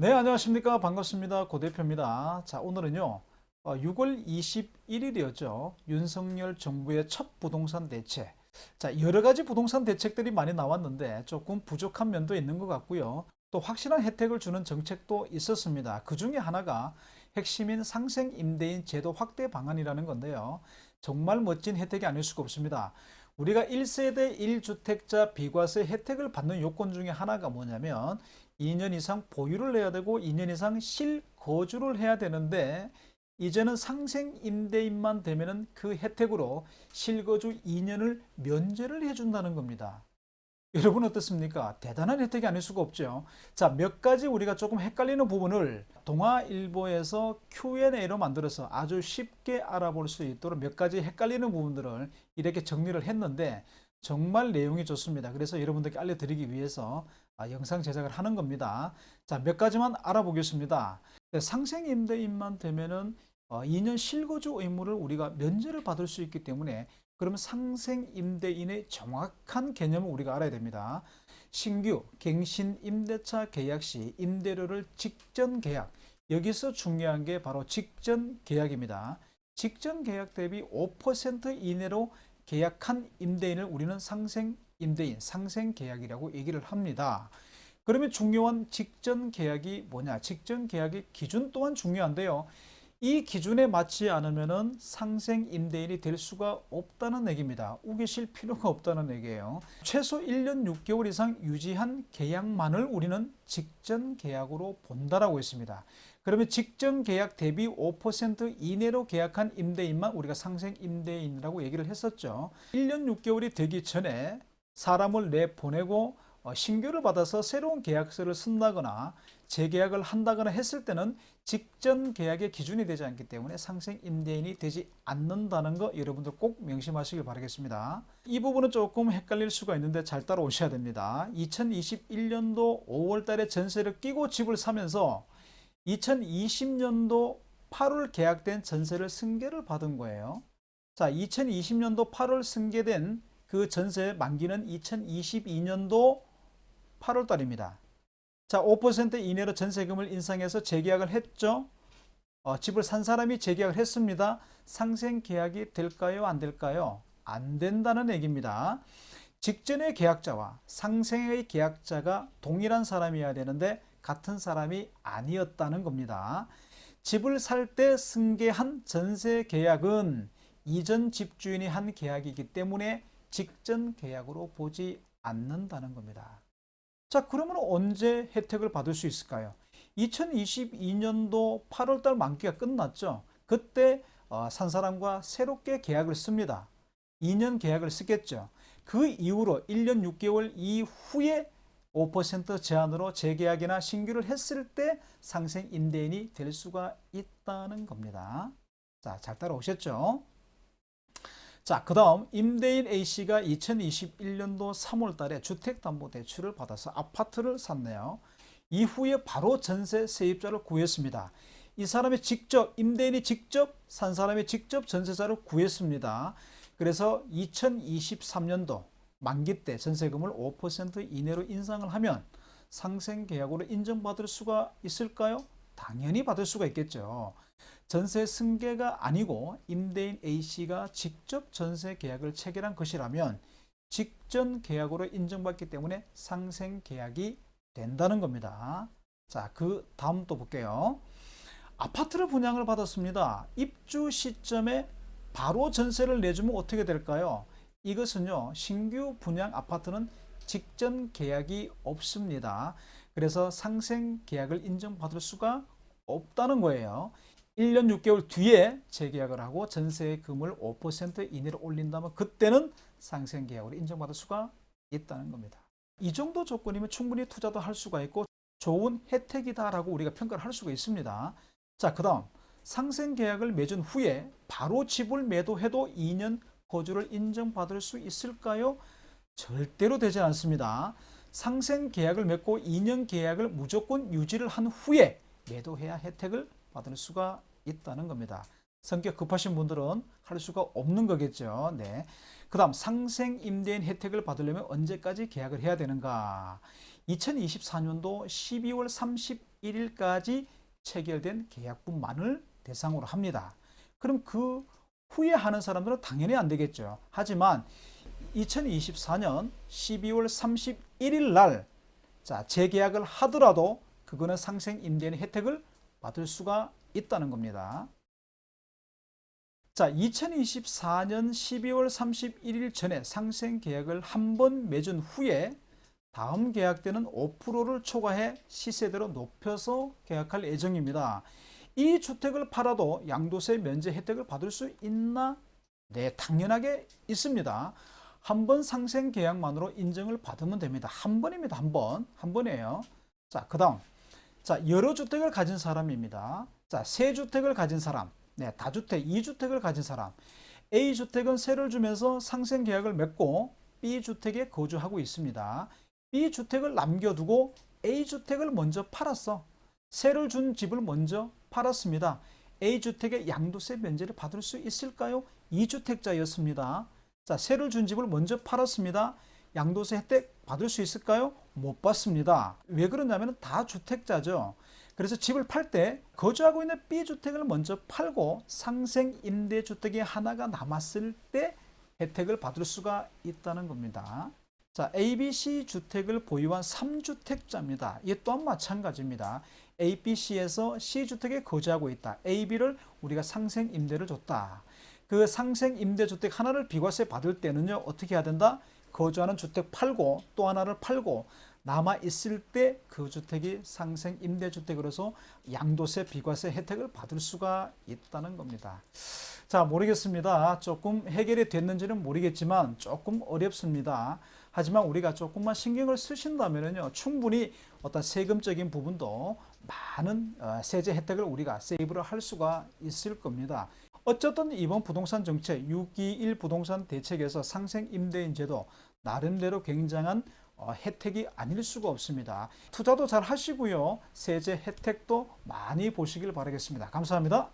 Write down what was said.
네, 안녕하십니까. 반갑습니다. 고 대표입니다. 자, 오늘은요, 6월 21일이었죠. 윤석열 정부의 첫 부동산 대책. 자, 여러 가지 부동산 대책들이 많이 나왔는데 조금 부족한 면도 있는 것 같고요. 또 확실한 혜택을 주는 정책도 있었습니다. 그 중에 하나가 핵심인 상생 임대인 제도 확대 방안이라는 건데요. 정말 멋진 혜택이 아닐 수가 없습니다. 우리가 1세대 1주택자 비과세 혜택을 받는 요건 중에 하나가 뭐냐면 2년 이상 보유를 해야 되고 2년 이상 실거주를 해야 되는데 이제는 상생 임대인만 되면은 그 혜택으로 실거주 2년을 면제를 해준다는 겁니다. 여러분 어떻습니까? 대단한 혜택이 아닐 수가 없죠. 자, 몇 가지 우리가 조금 헷갈리는 부분을 동아일보에서 Q&A로 만들어서 아주 쉽게 알아볼 수 있도록 몇 가지 헷갈리는 부분들을 이렇게 정리를 했는데 정말 내용이 좋습니다. 그래서 여러분들께 알려드리기 위해서 영상 제작을 하는 겁니다. 자, 몇 가지만 알아보겠습니다. 상생 임대인만 되면은 2년 실거주 의무를 우리가 면제를 받을 수 있기 때문에 그러면 상생 임대인의 정확한 개념을 우리가 알아야 됩니다. 신규 갱신 임대차 계약 시 임대료를 직전 계약. 여기서 중요한 게 바로 직전 계약입니다. 직전 계약 대비 5% 이내로 계약한 임대인을 우리는 상생 임대인, 상생 계약이라고 얘기를 합니다. 그러면 중요한 직전 계약이 뭐냐? 직전 계약의 기준 또한 중요한데요. 이 기준에 맞지 않으면 상생 임대인이 될 수가 없다는 얘기입니다. 우기실 필요가 없다는 얘기예요. 최소 1년 6개월 이상 유지한 계약만을 우리는 직전 계약으로 본다라고 했습니다. 그러면 직전 계약 대비 5% 이내로 계약한 임대인만 우리가 상생 임대인이라고 얘기를 했었죠. 1년 6개월이 되기 전에 사람을 내보내고 신규를 받아서 새로운 계약서를 쓴다거나 재계약을 한다거나 했을 때는 직전 계약의 기준이 되지 않기 때문에 상생 임대인이 되지 않는다는 거 여러분들 꼭 명심하시길 바라겠습니다. 이 부분은 조금 헷갈릴 수가 있는데 잘 따라오셔야 됩니다. 2021년도 5월 달에 전세를 끼고 집을 사면서 2020년도 8월 계약된 전세를 승계를 받은 거예요. 자, 2020년도 8월 승계된 그 전세 만기는 2022년도 8월 달입니다. 자, 5% 이내로 전세금을 인상해서 재계약을 했죠. 집을 산 사람이 재계약을 했습니다. 상생 계약이 될까요? 안 될까요? 안 된다는 얘기입니다. 직전의 계약자와 상생의 계약자가 동일한 사람이어야 되는데 같은 사람이 아니었다는 겁니다. 집을 살 때 승계한 전세 계약은 이전 집주인이 한 계약이기 때문에 직전 계약으로 보지 않는다는 겁니다. 자, 그러면 언제 혜택을 받을 수 있을까요? 2022년도 8월달 만기가 끝났죠. 그때 산 사람과 새롭게 계약을 씁니다. 2년 계약을 쓰겠죠. 그 이후로 1년 6개월 이후에 5% 제한으로 재계약이나 신규를 했을 때 상생 임대인이 될 수가 있다는 겁니다. 자, 잘 따라오셨죠? 자, 그 다음 임대인 A씨가 2021년도 3월 달에 주택담보대출을 받아서 아파트를 샀네요. 이후에 바로 전세 세입자를 구했습니다. 이 사람이 직접, 임대인이 직접 산 사람이 직접 전세자를 구했습니다. 그래서 2023년도 만기 때 전세금을 5% 이내로 인상을 하면 상생계약으로 인정받을 수가 있을까요? 당연히 받을 수가 있겠죠. 전세 승계가 아니고 임대인 A씨가 직접 전세 계약을 체결한 것이라면 직전 계약으로 인정받기 때문에 상생 계약이 된다는 겁니다. 자, 그 다음 또 볼게요. 아파트를 분양을 받았습니다. 입주 시점에 바로 전세를 내주면 어떻게 될까요? 이것은요, 신규 분양 아파트는 직전 계약이 없습니다. 그래서 상생 계약을 인정받을 수가 없다는 거예요. 1년 6개월 뒤에 재계약을 하고 전세금을 5% 이내로 올린다면 그때는 상생 계약으로 인정받을 수가 있다는 겁니다. 이 정도 조건이면 충분히 투자도 할 수가 있고 좋은 혜택이다라고 우리가 평가를 할 수가 있습니다. 자, 그 다음 상생 계약을 맺은 후에 바로 집을 매도해도 2년 거주를 인정받을 수 있을까요? 절대로 되지 않습니다. 상생 계약을 맺고 2년 계약을 무조건 유지를 한 후에 매도해야 혜택을 받을 수가 있다는 겁니다. 성격 급하신 분들은 할 수가 없는 거겠죠. 네. 그 다음 상생 임대인 혜택을 받으려면 언제까지 계약을 해야 되는가? 2024년도 12월 31일까지 체결된 계약분만을 대상으로 합니다. 그럼 그 후에 하는 사람들은 당연히 안 되겠죠. 하지만 2024년 12월 31일 날 재계약을 하더라도 그거는 상생 임대인 혜택을 받을 수가 있다는 겁니다. 2024년 12월 31일 전에 상생 계약을 한 번 맺은 후에 다음 계약 때는 5%를 초과해 시세대로 높여서 계약할 예정입니다. 이 주택을 팔아도 양도세 면제 혜택을 받을 수 있나? 네, 당연하게 있습니다. 한 번 상생 계약만으로 인정을 받으면 됩니다. 한 번입니다. 한 번이에요. 그 다음. 여러 주택을 가진 사람입니다. 세 주택을 가진 사람. 네, 다주택, 2주택을 가진 사람. A주택은 세를 주면서 상생 계약을 맺고 B주택에 거주하고 있습니다. B주택을 남겨두고 A주택을 먼저 팔았어. 세를 준 집을 먼저 팔았습니다. A주택의 양도세 면제를 받을 수 있을까요? 2주택자였습니다. 세를 준 집을 먼저 팔았습니다. 양도세 혜택 받을 수 있을까요? 못 받습니다. 왜 그러냐면 다 주택자죠. 그래서 집을 팔 때 거주하고 있는 B주택을 먼저 팔고 상생 임대주택이 하나가 남았을 때 혜택을 받을 수가 있다는 겁니다. A, B, C 주택을 보유한 3주택자입니다. 이 또한 마찬가지입니다. A, B, C에서 C주택에 거주하고 있다. A, B를 우리가 상생 임대를 줬다. 그 상생 임대주택 하나를 비과세 받을 때는요, 어떻게 해야 된다? 거주하는 주택 팔고 또 하나를 팔고 남아 있을 때 그 주택이 상생 임대주택으로서 양도세 비과세 혜택을 받을 수가 있다는 겁니다. 모르겠습니다. 조금 해결이 됐는지는 모르겠지만 조금 어렵습니다. 하지만 우리가 조금만 신경을 쓰신다면요, 충분히 어떤 세금적인 부분도 많은 세제 혜택을 우리가 세이브를 할 수가 있을 겁니다. 어쨌든 이번 부동산 정책 621 부동산 대책에서 상생 임대인 제도 나름대로 굉장한 혜택이 아닐 수가 없습니다. 투자도 잘 하시고요. 세제 혜택도 많이 보시길 바라겠습니다. 감사합니다.